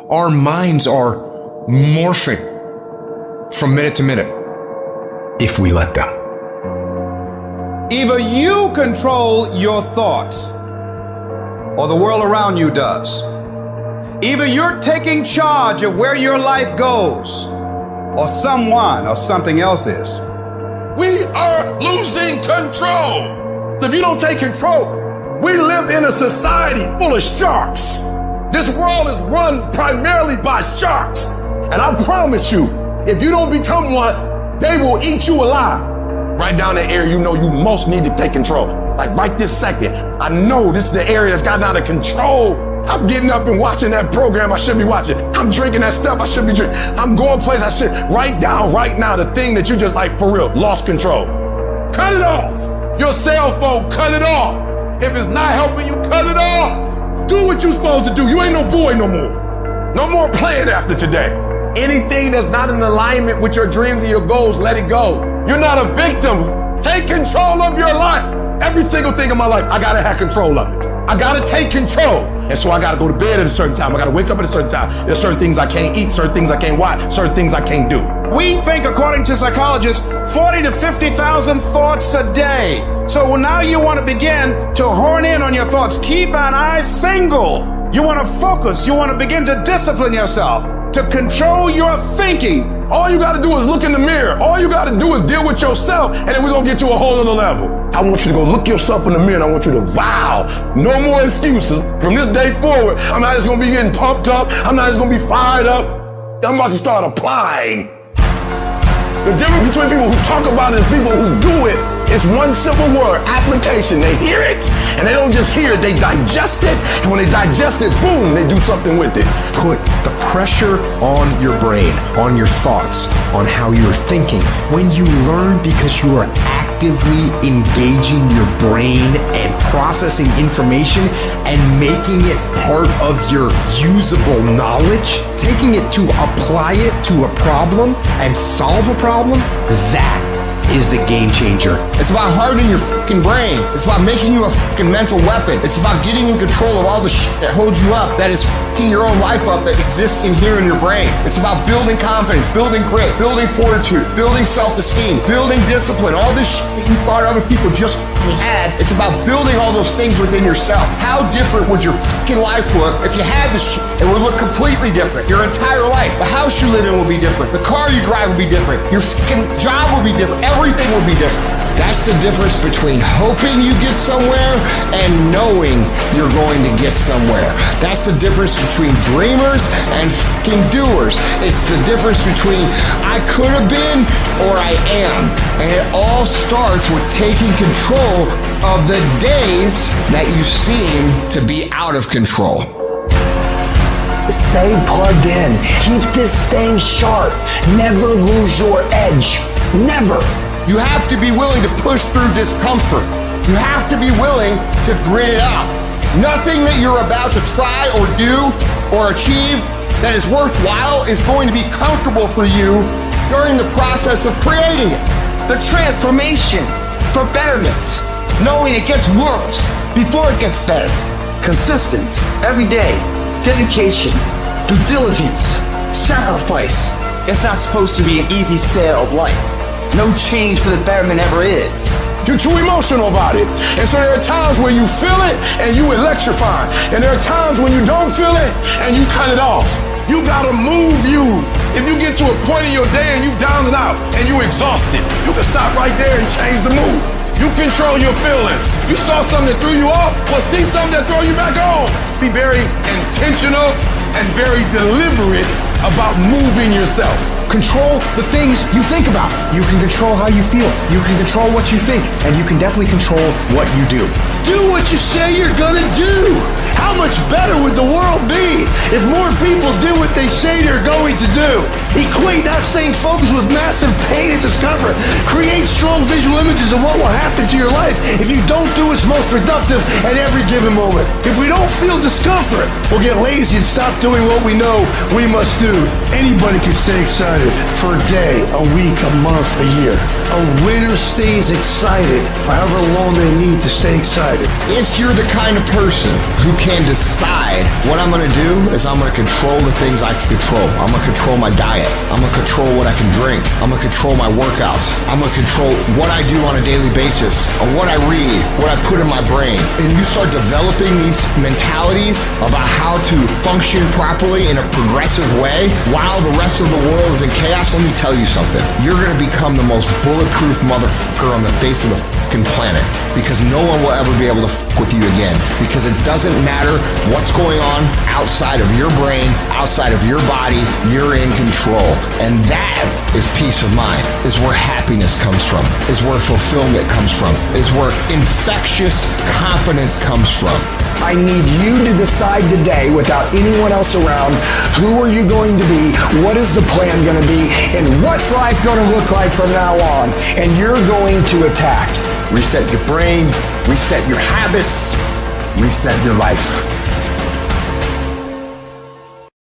our minds are morphing from minute to minute if we let them. Either you control your thoughts or the world around you does. Either you're taking charge of where your life goes or someone or something else is. We are losing control. If you don't take control, we live in a society full of sharks. This world is run primarily by sharks. And I promise you, if you don't become one, they will eat you alive. Right down the area you know you most need to take control. Like right this second, I know this is the area that's gotten out of control. I'm getting up and watching that program I should be watching. I'm drinking that stuff I should be drinking. I'm going places I should. Write down right now the thing that you just like for real, lost control. Cut it off. Your cell phone, cut it off. If it's not helping you, cut it off. Do what you're supposed to do. You ain't no boy no more. No more playing after today. Anything that's not in alignment with your dreams and your goals, let it go. You're not a victim. Take control of your life. Every single thing in my life, I gotta have control of it. I gotta take control. And so I gotta go to bed at a certain time. I gotta wake up at a certain time. There's certain things I can't eat, certain things I can't watch, certain things I can't do. We think, according to psychologists, 40 to 50,000 thoughts a day. So now you want to begin to hone in on your thoughts. Keep an eye single. You want to focus. You want to begin to discipline yourself to control your thinking. All you gotta do is look in the mirror. All you gotta do is deal with yourself, and then we're gonna get you a whole other level. I want you to go look yourself in the mirror, and I want you to vow, no more excuses. From this day forward, I'm not just gonna be getting pumped up. I'm not just gonna be fired up. I'm about to start applying. The difference between people who talk about it and people who do it is one simple word, application. They hear it, and they don't just hear it, they digest it, and when they digest it, boom, they do something with it. Put the pressure on your brain, on your thoughts, on how you're thinking. When you learn because you are actively engaging your brain and processing information and making it part of your usable knowledge, taking it to apply it to a problem and solve a problem, that is the game changer. It's about hardening your fucking brain. It's about making you a fucking mental weapon. It's about getting in control of all the shit that holds you up, that is fucking your own life up, that exists in here in your brain. It's about building confidence, building grit, building fortitude, building self-esteem, building discipline, all this shit that you thought other people just fucking had. It's about building all those things within yourself. How different would your fucking life look if you had this shit? It would look completely different. Your entire life. The house you live in will be different. The car you drive will be different. Your fucking job will be different. Everything will be different. That's the difference between hoping you get somewhere and knowing you're going to get somewhere. That's the difference between dreamers and fucking doers. It's the difference between I could have been or I am. And it all starts with taking control of the days that you seem to be out of control. Stay plugged in. Keep this thing sharp. Never lose your edge. Never. You have to be willing to push through discomfort. You have to be willing to grit it out. Nothing that you're about to try or do or achieve that is worthwhile is going to be comfortable for you during the process of creating it. The transformation for betterment. Knowing it gets worse before it gets better. Consistent, every day, dedication, due diligence, sacrifice. It's not supposed to be an easy sail of life. No change for the betterment ever is. You're too emotional about it. And so there are times where you feel it and you electrify. And there are times when you don't feel it and you cut it off. You gotta move you. If you get to a point in your day and you down and out and you exhausted, you can stop right there and change the mood. You control your feelings. You saw something that threw you off, well, see something that throw you back on. Be very intentional and very deliberate about moving yourself. Control the things you think about. You can control how you feel. You can control what you think. And you can definitely control what you do. Do what you say you're gonna do. How much better would the world be if more people did what they say they're going to do? Equate not staying focused with massive pain and discomfort. Create strong visual images of what will happen to your life if you don't do what's most productive at every given moment. If we don't feel discomfort, we'll get lazy and stop doing what we know we must do. Anybody can stay excited for a day, a week, a month, a year. A winner stays excited for however long they need to stay excited. If you're the kind of person who can decide what I'm gonna do is I'm gonna control the things I can control. I'm gonna control my diet. I'm gonna control what I can drink. I'm gonna control my workouts. I'm gonna control what I do on a daily basis, and what I read, what I put in my brain. And you start developing these mentalities about how to function properly in a progressive way while the rest of the world is in chaos. Let me tell you something. You're gonna become the most bulletproof motherfucker on the face of the fucking planet, because no one will ever be able to fuck with you again, because it doesn't matter what's going on outside of your brain, outside of your body, you're in control. And that is peace of mind, is where happiness comes from, is where fulfillment comes from, is where infectious confidence comes from. I need you to decide today, without anyone else around, who are you going to be, what is the plan going to be, and what's life going to look like from now on. And you're going to attack. Reset your brain, reset your habits, reset your life.